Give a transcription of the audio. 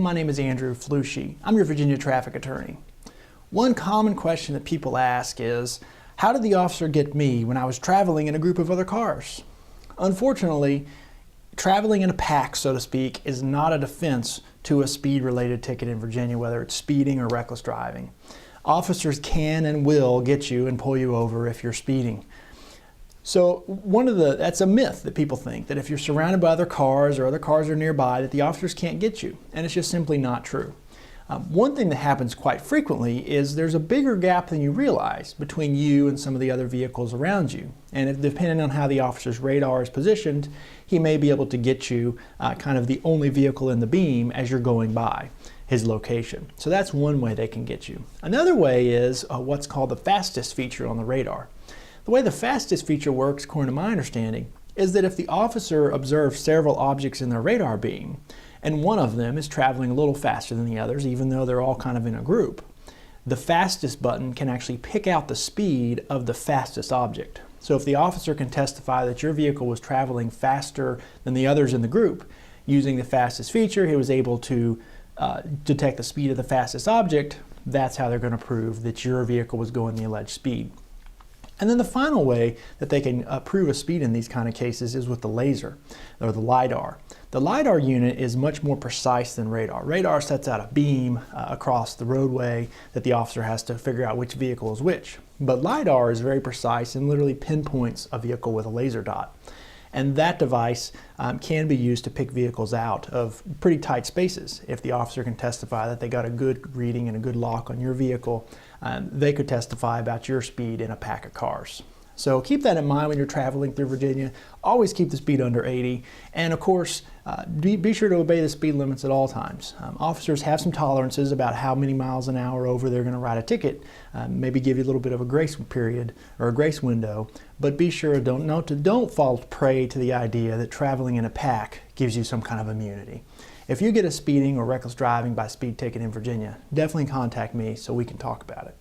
my name is Andrew Flushy. I'm your Virginia traffic attorney. One common question that people ask is, how did the officer get me when I was traveling in a group of other cars? Unfortunately, traveling in a pack, so to speak, is not a defense to a speed-related ticket in Virginia, whether it's speeding or reckless driving. Officers can and will get you and pull you over if you're speeding. So that's a myth that people think, that if you're surrounded by other cars or other cars are nearby, that the officers can't get you, and it's just simply not true. One thing that happens quite frequently is there's a bigger gap than you realize between you and some of the other vehicles around you. And depending on how the officer's radar is positioned, he may be able to get you kind of the only vehicle in the beam as you're going by his location. So that's one way they can get you. Another way is what's called the fastest feature on the radar. The way the fastest feature works, according to my understanding, is that if the officer observes several objects in their radar beam, and one of them is traveling a little faster than the others, even though they're all kind of in a group, the fastest button can actually pick out the speed of the fastest object. So if the officer can testify that your vehicle was traveling faster than the others in the group, using the fastest feature, he was able to detect the speed of the fastest object. That's how they're going to prove that your vehicle was going the alleged speed. And then the final way that they can prove a speed in these kind of cases is with the laser, or the LiDAR. The LiDAR unit is much more precise than radar. Radar sets out a beam across the roadway that the officer has to figure out which vehicle is which. But LiDAR is very precise and literally pinpoints a vehicle with a laser dot. And that device can be used to pick vehicles out of pretty tight spaces. If the officer can testify that they got a good reading and a good lock on your vehicle, they could testify about your speed in a pack of cars. So keep that in mind when you're traveling through Virginia. Always keep the speed under 80. And of course, be sure to obey the speed limits at all times. Officers have some tolerances about how many miles an hour over they're going to write a ticket. Maybe give you a little bit of a grace period or a grace window. But be sure don't fall prey to the idea that traveling in a pack gives you some kind of immunity. If you get a speeding or reckless driving by speed ticket in Virginia, definitely contact me so we can talk about it.